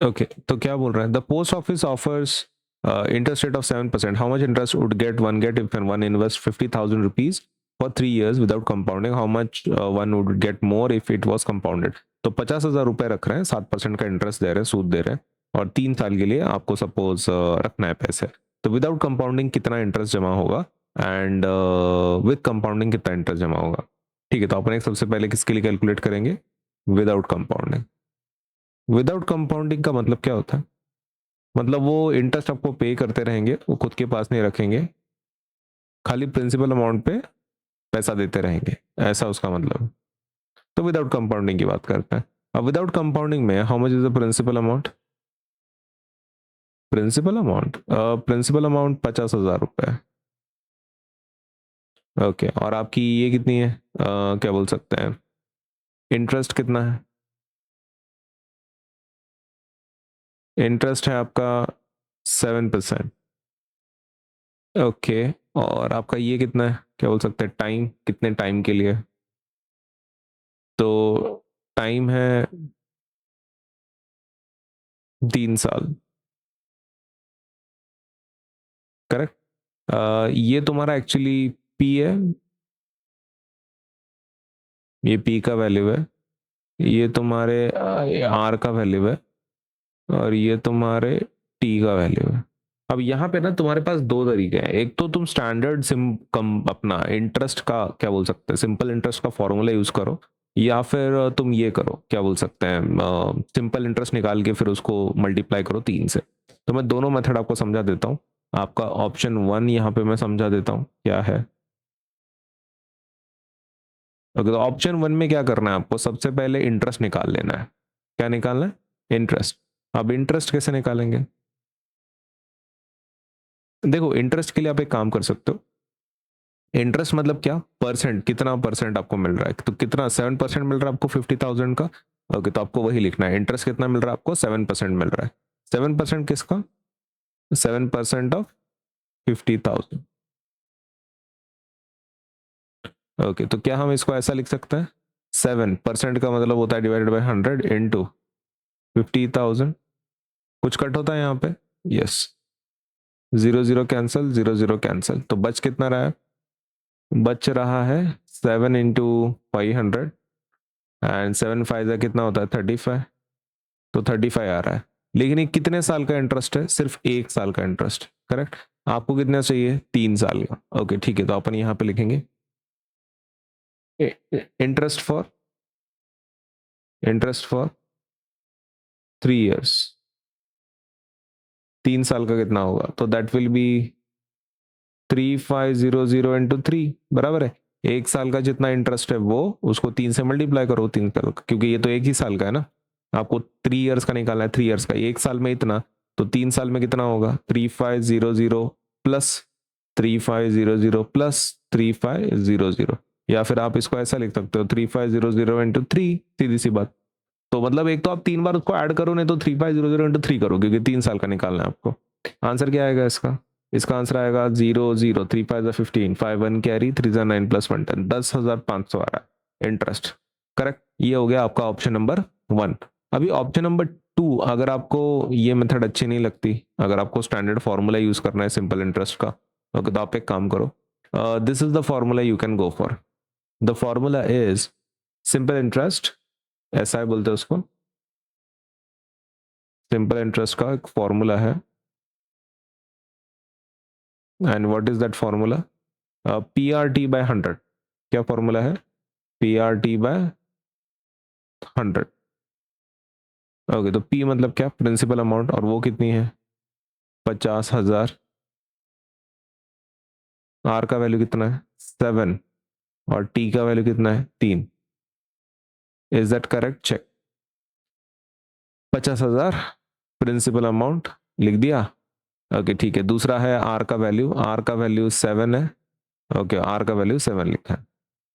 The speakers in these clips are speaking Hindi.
ओके तो क्या बोल रहा है, the post office offers interest rate of 7%. How much interest would one get if one invest 50,000 rupees for 3 years without compounding? How much one would get more if it was compounded? तो 50,000 रुपए रख रहे हैं, 7% का इंटरेस्ट दे रहे हैं, सूद दे रहे हैं, और 3 साल के लिए आपको सपोज रखना है पैसे, तो विदाउट कंपाउंडिंग कितना इंटरेस्ट जमा होगा एंड विद कंपाउंडिंग कितना इंटरेस्ट जमा होगा? ठीक है, तो अपन एक सबसे पहले किसके लिए कैलकुलेट करेंगे? Without compounding. विदाउट कंपाउंडिंग का मतलब क्या होता है? मतलब वो इंटरेस्ट आपको पे करते रहेंगे, वो खुद के पास नहीं रखेंगे, खाली प्रिंसिपल अमाउंट पे पैसा देते रहेंगे, ऐसा उसका मतलब। तो विदाउट कंपाउंडिंग की बात करते हैं। अब विदाउट कंपाउंडिंग में how much is the principal amount? Principal amount 50,000 रुपए। ओके, और आपकी ये कितनी है, क्या बोल सकते हैं, इंटरेस्ट कितना है? इंटरेस्ट है आपका 7%। ओके, और आपका ये कितना है, क्या बोल सकते हैं, टाइम, कितने टाइम के लिए? तो टाइम है 3 साल। करेक्ट। ये तुम्हारा एक्चुअली पी है, ये पी का वैल्यू है, ये तुम्हारे आर का वैल्यू है, और ये तुम्हारे टी का वैल्यू है। अब यहाँ पे ना तुम्हारे पास दो तरीके हैं, एक तो तुम स्टैंडर्ड सिम कम अपना इंटरेस्ट का क्या बोल सकते हैं, सिंपल इंटरेस्ट का फॉर्मूला यूज करो, या फिर तुम ये करो, क्या बोल सकते हैं, सिंपल इंटरेस्ट निकाल के फिर उसको मल्टीप्लाई करो 3 से। तो मैं दोनों मेथड आपको समझा देता हूँ। आपका ऑप्शन 1 यहाँ पे मैं समझा देता हूँ क्या है। ओके, तो ऑप्शन 1 में क्या करना है आपको, सबसे पहले इंटरेस्ट निकाल लेना है। क्या निकालना है? इंटरेस्ट। अब इंटरेस्ट कैसे निकालेंगे? देखो, इंटरेस्ट के लिए आप एक काम कर सकते हो, इंटरेस्ट मतलब क्या, परसेंट, कितना परसेंट आपको मिल रहा है, तो कितना 7% मिल रहा है आपको 50,000 का। ओके, तो आपको वही लिखना है, इंटरेस्ट कितना मिल रहा है आपको, 7% मिल रहा है। 7% किसका? 7% ऑफ 50,000। ओके, तो क्या हम इसको ऐसा लिख सकते हैं, 7% का मतलब होता है डिवाइडेड बाई 100 इंटू 50,000। कुछ कट होता है यहाँ पे? यस। 0 0 कैंसिल, 0 0 कैंसिल, तो बच कितना रहा है? बच रहा है 7 इंटू 500, एंड 7 5 कितना होता है, 35। तो 35 आ रहा है। लेकिन ये कितने साल का इंटरेस्ट है? सिर्फ 1 साल का इंटरेस्ट। करेक्ट। आपको कितना चाहिए? 3 साल का। ओके ठीक है, तो अपन यहाँ पे लिखेंगे इंटरेस्ट फॉर 3 इयर्स। 3 साल का कितना होगा, तो दैट विल बी 3500 इंटू 3, बराबर है 1 साल का जितना इंटरेस्ट है वो, उसको 3 से मल्टीप्लाई करो 3 साल का, क्योंकि ये तो 1 ही साल का है ना। आपको 3 इयर्स का निकालना है, 3 इयर्स का, 1 साल में इतना, तो 3 साल में कितना होगा, 3500 प्लस 3500 प्लस 3500, या फिर आप इसको ऐसा लिख सकते हो 3500 इंटू 3, सीधी सी बात। तो मतलब एक तो आप 3 बार उसको ऐड करो, नहीं तो 3500 इंटू 3 करो, क्योंकि 3 साल का निकालना है आपको। आंसर क्या आएगा इसका? इसका आंसर आएगा 0 0, 3 5 15, 5 1 कैरी, 3 9 प्लस 1 10, 10,500 आ रहा है इंटरेस्ट। करेक्ट। ये हो गया आपका ऑप्शन नंबर 1। अभी ऑप्शन नंबर 2, अगर आपको ये मेथड अच्छी नहीं लगती, अगर आपको स्टैंडर्ड फॉर्मूला यूज करना है सिंपल इंटरेस्ट का, ओके, तो आप एक काम करो, this is the formula you can go for. The formula is simple interest, ऐसा है बोलते हैं उसको, सिंपल इंटरेस्ट का एक फॉर्मूला है, and what is that formula? P R T by 100। क्या फॉर्मूला है? P R T by 100। Okay, तो पी मतलब क्या, प्रिंसिपल अमाउंट, और वो कितनी है, 50,000। आर का वैल्यू कितना है, 7, और टी का वैल्यू कितना है, 3। Is that correct? Check. 50,000 principal amount लिख दिया। ओके ठीक है, दूसरा है आर का वैल्यू, आर का वैल्यू 7 है। ओके, आर का वैल्यू 7 लिखा है,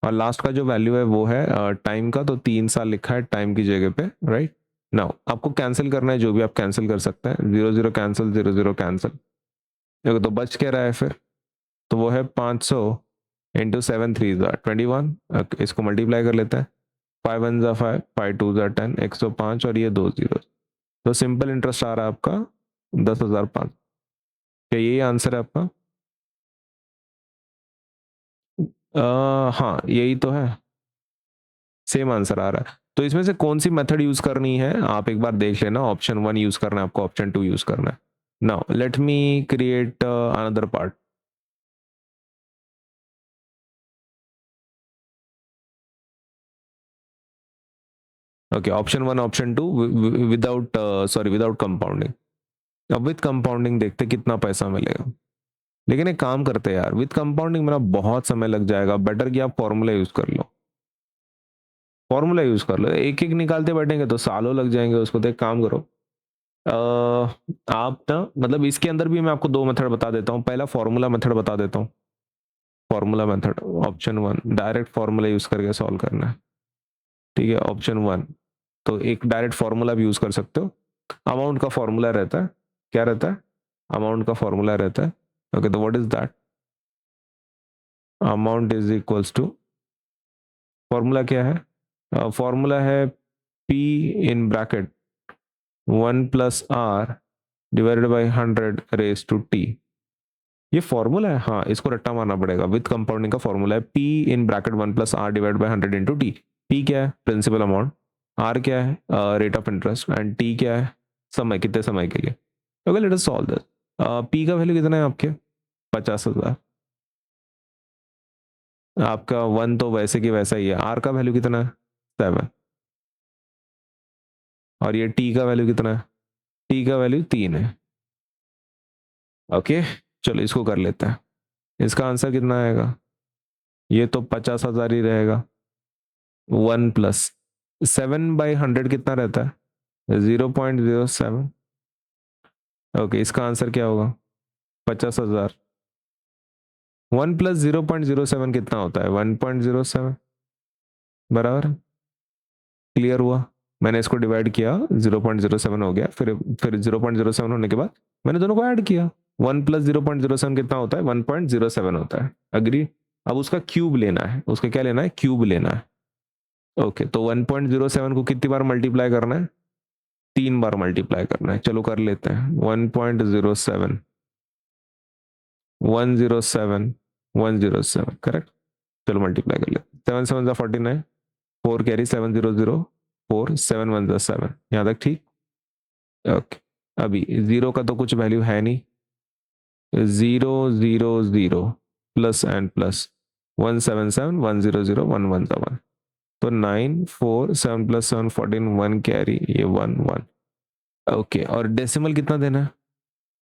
और लास्ट का जो वैल्यू है वो है टाइम का, तो 3 साल लिखा है टाइम की जगह पे, राइट। नाउ आपको कैंसिल करना है, जो भी आप कैंसिल कर सकते हैं, 0 0 कैंसिल, 0 0 कैंसिल। देखो तो बच क्या रहा है फिर, तो वो है 500 इंटू 7 3 21। इसको मल्टीप्लाई कर लेते हैं, 5 1 5, 5 2 10, 105, और ये 2 0। तो सिंपल इंटरेस्ट आ रहा है आपका 10,500। क्या यही आंसर है आपका? हाँ यही तो है, सेम आंसर आ रहा है। तो इसमें से कौन सी मेथड यूज करनी है आप एक बार देख लेना। ऑप्शन 1 यूज करना है आपको, ऑप्शन 2 यूज करना है। Now let me create another part. Okay, option 1 option 2 without sorry without compounding. अब विद कंपाउंडिंग देखते कितना पैसा मिलेगा। लेकिन एक काम करते हैं यार, विद कंपाउंडिंग मेरा बहुत समय लग जाएगा, बेटर कि आप फॉर्मूला यूज कर लो। फॉर्मूला यूज कर लो, एक एक निकालते बैठेंगे तो सालों लग जाएंगे उसको। तो एक काम करो, आप ना मतलब इसके अंदर भी मैं आपको दो मेथड बता देता हूँ। पहला फॉर्मूला मेथड बता देता हूँ। Formula method option 1 direct formula use करके सॉल्व करना है। ठीक है, ऑप्शन 1 तो एक डायरेक्ट फॉर्मूला भी यूज कर सकते हो। अमाउंट का फॉर्मूला रहता है, क्या रहता है? अमाउंट का फॉर्मूला रहता है। ओके, तो what is that? Amount is equals to, formula क्या है? फॉर्मूला है P in bracket 1 + r divided by 100 raise to t। ये फॉर्मूला है, हाँ इसको रट्टा मारना पड़ेगा। विद कंपाउंडिंग का फॉर्मूला है P in bracket 1 + r divide by 100 × t। P क्या है? Principal amount. आर क्या है? Rate of interest. And T क्या है? समय, कितने समय के लिए। Okay let us solve this. P का वैल्यू कितना है आपके? 50,000। आपका 1 तो वैसे की वैसा ही है। आर का वैल्यू कितना है? 7। और ये टी का वैल्यू कितना है? टी का वैल्यू 3 है। ओके, चलो इसको कर लेते हैं। इसका आंसर कितना आएगा? ये तो 50,000 ही रहेगा। 1 + 7/100 कितना रहता है? 0.07। ओके, इसका आंसर क्या होगा? 50,000। 1 + 0.07 कितना होता है? 1.07। बराबर, क्लियर हुआ। मैंने इसको डिवाइड किया, 0.07 हो गया। फिर 0.07 होने के बाद मैंने दोनों को ऐड किया। 1 + 0.07 कितना होता है? 1.07 होता है। अग्री। अब उसका क्यूब लेना है, उसका क्या लेना है? क्यूब लेना है। ओके, तो 1.07 को कितनी बार मल्टीप्लाई करना है? 3 बार मल्टीप्लाई करना है। चलो कर लेते हैं। 1.07, 107, 107 करेक्ट। चलो मल्टीप्लाई कर लेते हैं। 7 7 49, 4 कैरी 700, 4 7 1 7। यहाँ तक ठीक। ओके, अभी जीरो का तो कुछ वैल्यू है नहीं। 0 0 0 प्लस एंड प्लस 1 7 7 1 0 0 1 1 तो 9 4 7 + 7 14 1 कैरी, ये 1 1। ओके, और डेसिमल कितना देना है?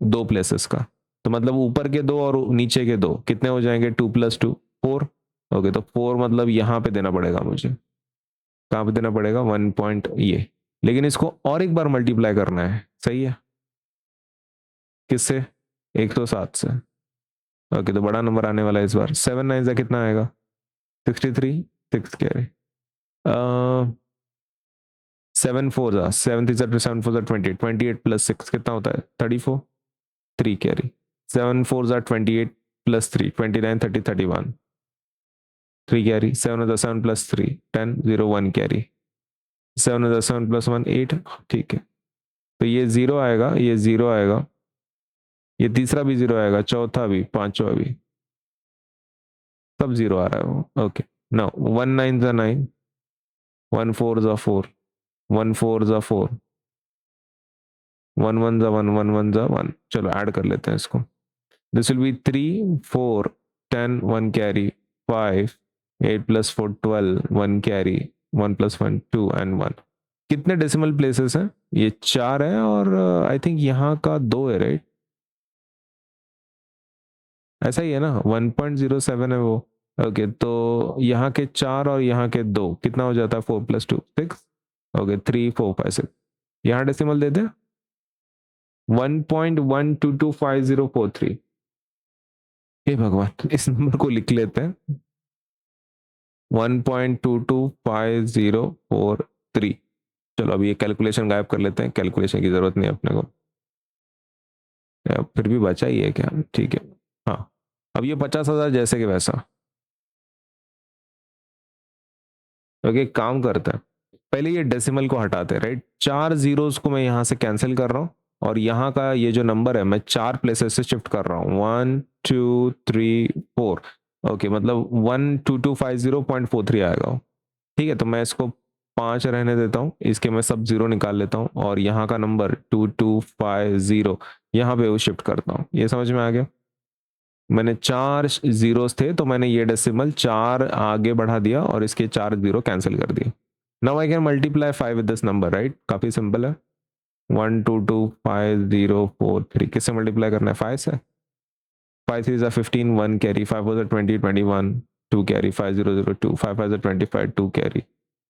दो प्लेसेस का। तो मतलब ऊपर के दो और नीचे के दो कितने हो जाएंगे? 2 + 2 4। ओके, तो 4 मतलब यहाँ पे देना पड़ेगा मुझे। कहाँ पे देना पड़ेगा? 1 पॉइंट ये। लेकिन इसको और एक बार मल्टीप्लाई करना है, सही है। किससे? 107 से। ओके, तो बड़ा नंबर आने वाला है इस बार। 7 9 कितना आएगा? 63। 6 कैरी। 7 4 7 3 7 4 28, 28 + 6 कितना होता है? 34। 3 कैरी। 7 4 28 + 3 29 30 31। 3 कैरी। 7 + 3 10 0 1 कैरी। 7 + 1 8। ठीक है, तो ये जीरो आएगा, ये जीरो आएगा, ये तीसरा भी जीरो आएगा, चौथा भी, पांचवा भी, सब जीरो आ रहा है वो। Okay, now 1 9 9, 1 4 4, 1 4 4, 1 1 1, 1 1 1। चलो ऐड कर लेते हैं इसको। This will be 3 4 10 1 carry 5 8 + 4 12 1 carry 1 + 1 2 and 1। कितने डेसिमल प्लेसेस हैं? ये 4 है और आई थिंक यहाँ का 2 है, राइट? ऐसा ही है ना, 1.07 है वो। ओके, तो यहाँ के 4 और यहाँ के 2 कितना हो जाता है? 4 + 2 6। ओके, 3 4 5 6। यहाँ डेसिमल दे दे, 1.1225043। हे भगवान, इस नंबर को लिख लेते हैं, 1.225043। चलो अभी ये कैलकुलेशन गायब कर लेते हैं, कैलकुलेशन की जरूरत नहीं है अपने को। फिर भी बचा ही है क्या? ठीक है। हाँ, अब ये 50,000 जैसे कि वैसा। ओके, काम करता है। पहले ये डेसिमल को हटाते हैं, राइट। 4 जीरोस को मैं यहाँ से कैंसिल कर रहा हूँ और यहाँ का ये जो नंबर है मैं 4 प्लेसेस से शिफ्ट कर रहा हूँ, 1 2 3 4। ओके, मतलब 12250.43 आएगा वो। ठीक है, तो मैं इसको 5 रहने देता हूँ, इसके मैं सब जीरो निकाल लेता हूँ और यहाँ का नंबर 2250 यहाँ पे वो शिफ्ट करता हूँ। ये समझ में आ गया? मैंने 4 जीरोस थे तो मैंने ये डेसिमल 4 आगे बढ़ा दिया और इसके 4 जीरो कैंसिल कर दिए। Now I can multiply 5 with this number, right. काफी सिंपल है। 1225043 किससे मल्टीप्लाई करना है? 5 से। 5 3 is 15, 1 carry, 5 was 20, 21, 2 carry, 5 0 0 2, 5 5 25, 2 carry,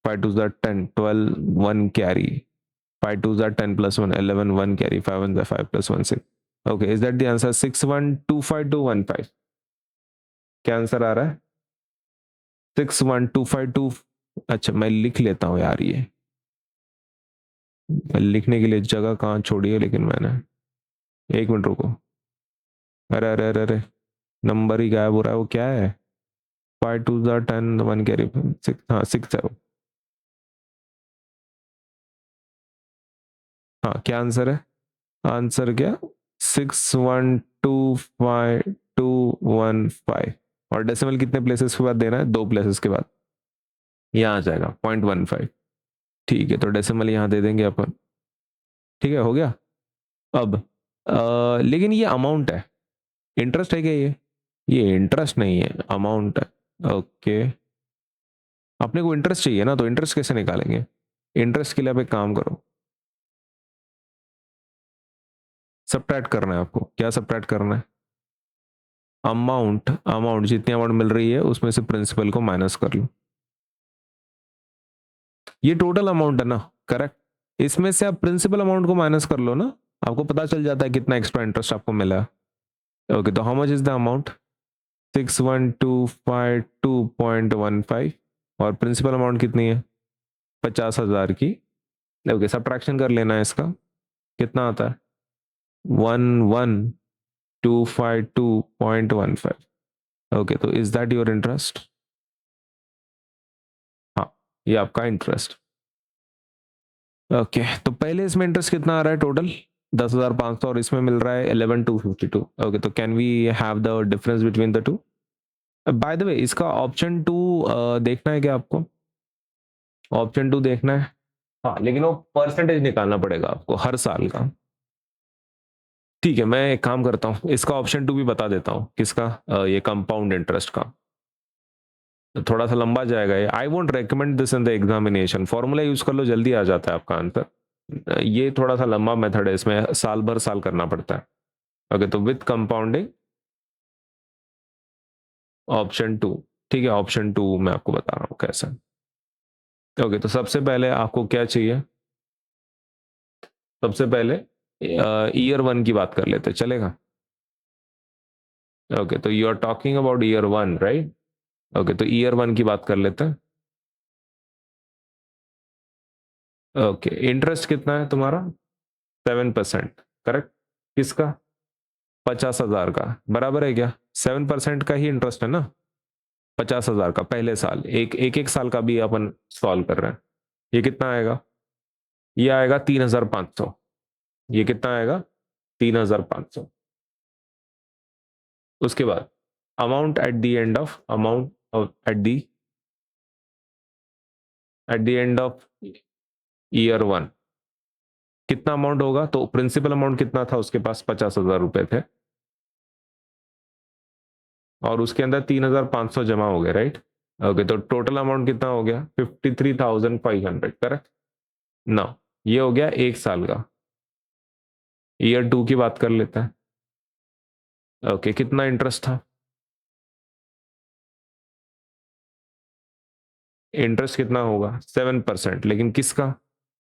5 2 is 10, 12, 1 carry, 5 2 is 10 plus 1, 11, 1 carry, 5 1 is 5 plus 1 6. Okay, is that the answer? 612515। क्या आंसर आ रहा है? 61252। अच्छा, मैं लिख लेता हूँ यार, ये लिखने के लिए जगह कहाँ छोड़ी है लेकिन मैंने। एक मिनट रुको। अरे अरे अरे अरे, नंबर ही गायब हो रहा है। वो क्या है? 5 2 is 10, 1 कैरी 6, हाँ 6 है वो। हाँ, क्या आंसर है? आंसर क्या? 612515। और डेसिमल कितने प्लेसेस के बाद देना है? 2 प्लेसेस के बाद। यहाँ आ जाएगा 0.15। ठीक है, तो डेसिमल यहाँ दे देंगे अपन। ठीक है, हो गया। अब लेकिन ये अमाउंट है, इंटरेस्ट है क्या? ये इंटरेस्ट नहीं है, अमाउंट है। ओके, अपने को इंटरेस्ट चाहिए ना, तो इंटरेस्ट कैसे निकालेंगे? इंटरेस्ट के लिए आप एक काम करो, सबट्रैक्ट करना है आपको। क्या सबट्रैक्ट करना है? अमाउंट, अमाउंट जितनी अमाउंट मिल रही है उसमें से प्रिंसिपल को माइनस कर लो। ये टोटल अमाउंट है ना, करेक्ट। इसमें से आप प्रिंसिपल अमाउंट को माइनस कर लो ना, आपको पता चल जाता है कितना एक्स्ट्रा इंटरेस्ट आपको मिला। ओके, तो how much is the amount? 6125.2.15। और प्रिंसिपल अमाउंट कितनी है? 50,000 की। ओके, सब्ट्रैक्शन कर लेना है इसका। कितना आता है? 11252.15। ओके, तो इज दैट योर इंटरेस्ट? हाँ, ये आपका इंटरेस्ट। ओके, तो पहले इसमें इंटरेस्ट कितना आ रहा है टोटल? 10,500 और इसमें मिल रहा है 11,252। ओके, तो can we have the difference between the two? By the way, इसका ऑप्शन 2 देखना है क्या आपको? ऑप्शन 2 देखना है? हाँ, लेकिन वो परसेंटेज निकालना पड़ेगा आपको हर साल का। ठीक है, मैं एक काम करता हूँ, इसका ऑप्शन 2 भी बता देता हूँ। किसका? ये कंपाउंड इंटरेस्ट का। थोड़ा सा लंबा जाएगा ये। I won't recommend this in the examination. Formula use कर लो, जल्दी आ जाता है आपका आंसर। ये थोड़ा सा लंबा मेथड है, इसमें साल भर साल करना पड़ता है। ओके, तो विथ कंपाउंडिंग ऑप्शन 2। ठीक है, ऑप्शन 2 मैं आपको बता रहा हूँ कैसे। ओके, तो सबसे पहले आपको क्या चाहिए? सबसे पहले ईयर 1 की बात कर लेते, चलेगा? ओके, तो you are talking about year 1, right? Okay, तो ईयर 1 की बात कर लेते हैं। ओके, इंटरेस्ट कितना है तुम्हारा? 7%, करेक्ट। किसका? 50,000 का। बराबर है क्या? 7% का ही इंटरेस्ट है ना, 50,000 का पहले साल। एक साल का भी अपन सॉल्व कर रहे हैं। ये कितना आएगा? ये आएगा 3,500। ये कितना आएगा? 3,500। उसके बाद amount at the end of, amount at the end of year 1 कितना अमाउंट होगा? तो प्रिंसिपल अमाउंट कितना था उसके पास? 50,000 रुपए थे, और उसके अंदर 3,500 जमा हो गए, राइट? ओके, तो टोटल अमाउंट कितना हो गया? 53,500, करेक्ट ना? ये हो गया एक साल का। ईयर 2 की बात कर लेते हैं। ओके, कितना इंटरेस्ट था? इंटरेस्ट कितना होगा? 7%, लेकिन किसका?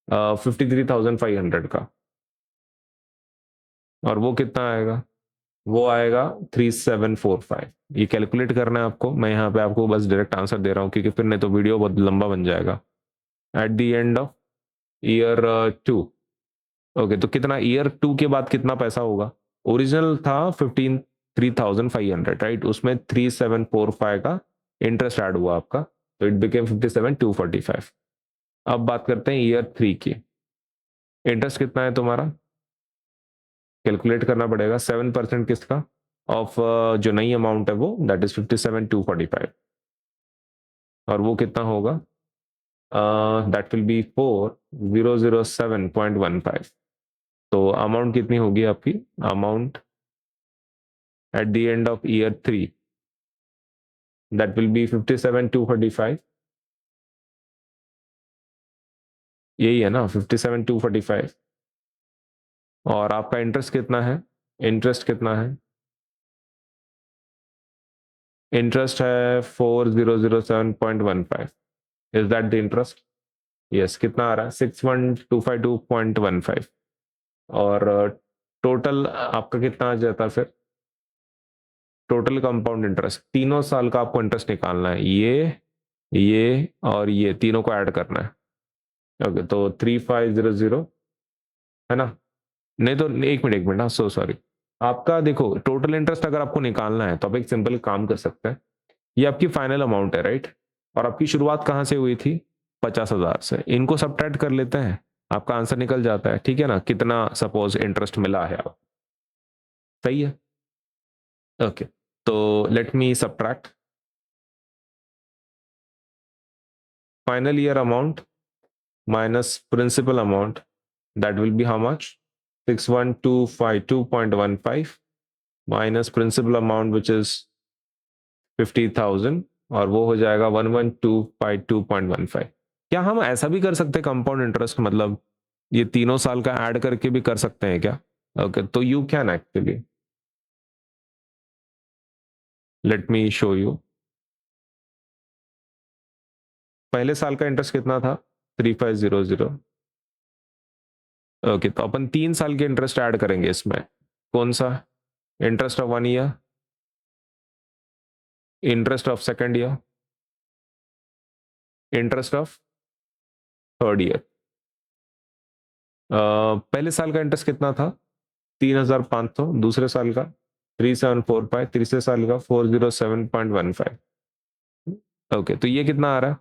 53,500 का। और वो कितना आएगा? वो आएगा 3745। ये कैलकुलेट करना है आपको, मैं यहाँ पे आपको बस डायरेक्ट आंसर दे रहा हूँ क्योंकि फिर नहीं तो वीडियो बहुत लंबा बन जाएगा। At the end of year 2। Okay, तो कितना ईयर 2 के बाद कितना पैसा होगा? ओरिजिनल था 53,500, राइट? उसमें 3745 का इंटरेस्ट ऐड हुआ आपका, तो इट बिकेम 57,245। अब बात करते हैं ईयर 3 की। इंटरेस्ट कितना है तुम्हारा, कैलकुलेट करना पड़ेगा। 7% किसका, ऑफ जो नई अमाउंट है वो, दैट इज 57,245, और वो कितना होगा, दैट विल बी 4007.15। तो अमाउंट कितनी होगी आपकी, amount at the end of year 3, that will be 57,245। यही है ना 57,245। और आपका इंटरेस्ट कितना है, इंटरेस्ट कितना है, इंटरेस्ट है 4007.15। Is that the interest, yes. कितना आ रहा है, 61,252.15। और टोटल आपका कितना आ जाता है फिर, टोटल कंपाउंड इंटरेस्ट, तीनों साल का आपको इंटरेस्ट निकालना है, ये और ये तीनों को ऐड करना है। ओके, तो 3500 है ना, नहीं तो एक मिनट, हाँ सो सॉरी। आपका देखो टोटल इंटरेस्ट अगर आपको निकालना है तो आप एक सिंपल काम कर सकते हैं। ये आपकी फाइनल अमाउंट है, राइट, और आपकी शुरुआत कहाँ से हुई थी, 50,000 से। इनको सब्ट्रैक्ट कर लेते हैं, आपका आंसर निकल जाता है, ठीक है ना, कितना सपोज इंटरेस्ट मिला है आप, सही है। ओके, तो let me subtract final year amount minus principal amount, that will be how much, 61,252.15 minus principal amount which is 50,000, और वो हो जाएगा 11,252.15। क्या हम ऐसा भी कर सकते हैं कंपाउंड इंटरेस्ट, मतलब ये तीनों साल का ऐड करके भी कर सकते हैं क्या, ओके, तो you can actually, let me show you. पहले साल का इंटरेस्ट कितना था, 3500। ओके, तो अपन 3 साल के इंटरेस्ट ऐड करेंगे इसमें, कौन सा, interest of 1 year, interest of second year, interest of third year. पहले साल का इंटरेस्ट कितना था, 3,500, दूसरे साल का 3745, तीसरे साल का 407.15। ओके, तो ये कितना आ रहा है,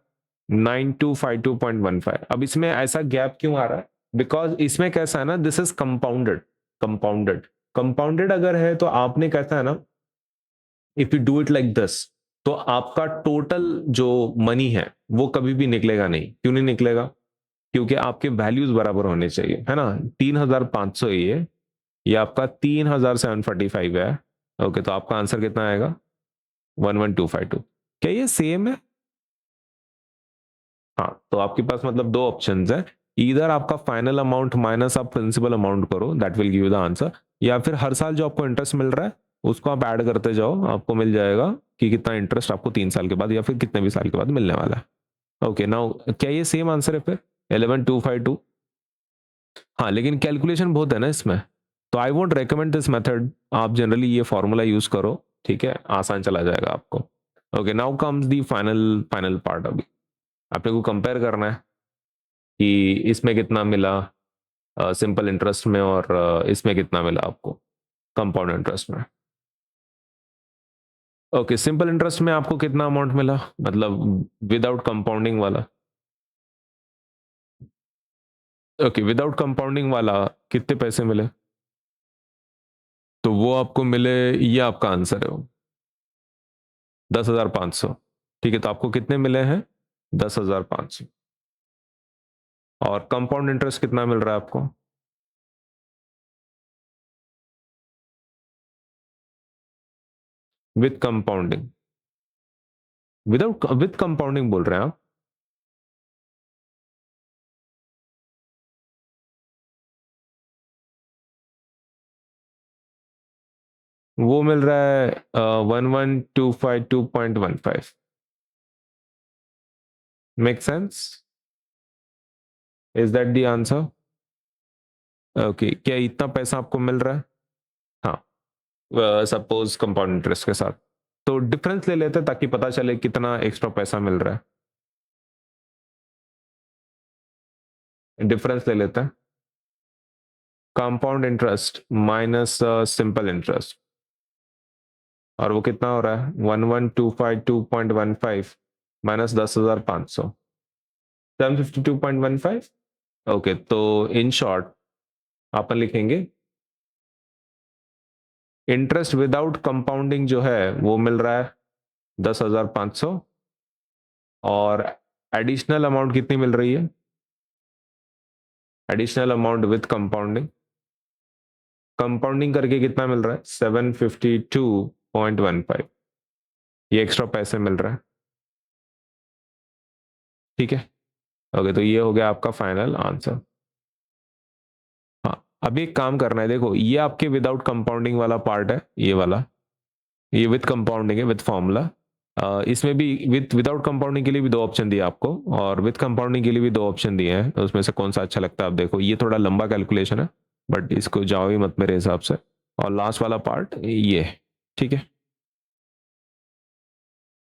9252.15। अब इसमें ऐसा गैप क्यों आ रहा है, बिकॉज इसमें कैसा है ना, this is compounded, compounded compounded अगर है तो आपने कैसा है ना, if you do it like this, तो आपका टोटल जो मनी है वो कभी भी निकलेगा नहीं। क्यों नहीं निकलेगा, क्योंकि आपके वैल्यूज बराबर होने चाहिए, है ना। 3,500 ये आपका 3,745 है। ओके, तो आपका आंसर कितना आएगा, 11,252। क्या ये सेम है, हाँ, तो आपके पास मतलब दो ऑप्शंस है, इधर आपका फाइनल अमाउंट माइनस आप प्रिंसिपल अमाउंट करो, that will give you the answer, या फिर हर साल जो आपको इंटरेस्ट मिल रहा है उसको आप ऐड करते जाओ, आपको मिल जाएगा कि कितना इंटरेस्ट आपको 3 साल के बाद या फिर कितने भी साल के बाद मिलने वाला है। ओके, नाउ क्या ये सेम आंसर है फिर, 11,252। हाँ, लेकिन कैलकुलेशन बहुत है ना इसमें, तो I won't recommend this method, आप जनरली ये फॉर्मूला यूज करो, ठीक है, आसान चला जाएगा आपको। Okay, now comes the final final part. अभी आपने को कंपेयर करना है कि इसमें कितना मिला सिंपल इंटरेस्ट में, और इसमें कितना मिला आपको कंपाउंड इंटरेस्ट में। ओके, सिंपल इंटरेस्ट में आपको कितना अमाउंट मिला, मतलब विदाउट कंपाउंडिंग वाला। ओके, विदाउट कंपाउंडिंग वाला कितने पैसे मिले, तो वो आपको मिले, ये आपका आंसर है वो 10,500। ठीक है, तो आपको कितने मिले हैं, 10,500। और कंपाउंड इंटरेस्ट कितना मिल रहा है आपको, with compounding, without with compounding बोल रहे हैं आप, वो मिल रहा है 11,252.15। Make sense, is that the answer, okay, क्या इतना पैसा आपको मिल रहा है, हाँ, सपोज कंपाउंड इंटरेस्ट के साथ, तो डिफरेंस ले लेते हैं ताकि पता चले कितना एक्स्ट्रा पैसा मिल रहा है। डिफरेंस ले लेते हैं, compound interest minus simple interest, और वो कितना हो रहा है, 11,252.15 माइनस 10,500, 752.15। ओके, तो इन शॉर्ट अपन लिखेंगे इंटरेस्ट विदाउट कंपाउंडिंग जो है वो मिल रहा है 10,500, और एडिशनल अमाउंट कितनी मिल रही है? Additional amount with compounding, compounding करके कितना मिल रहा है? 752.15। ये एक्स्ट्रा पैसे मिल रहा है, ठीक है। ओके, तो ये हो गया आपका फाइनल आंसर। हाँ, अभी एक काम करना है, देखो ये आपके विदाउट कंपाउंडिंग वाला पार्ट है, ये वाला, ये विथ कंपाउंडिंग है, विथ फॉर्मूला। इसमें भी विदाउट कंपाउंडिंग के लिए भी दो ऑप्शन दिए आपको, और विथ कंपाउंडिंग के लिए भी दो ऑप्शन दिए हैं, तो उसमें से कौन सा अच्छा लगता है आप देखो। ये थोड़ा लंबा कैलकुलेशन है, बट इसको जाओ ही मत मेरे हिसाब से। और लास्ट वाला पार्ट ये, ठीक है।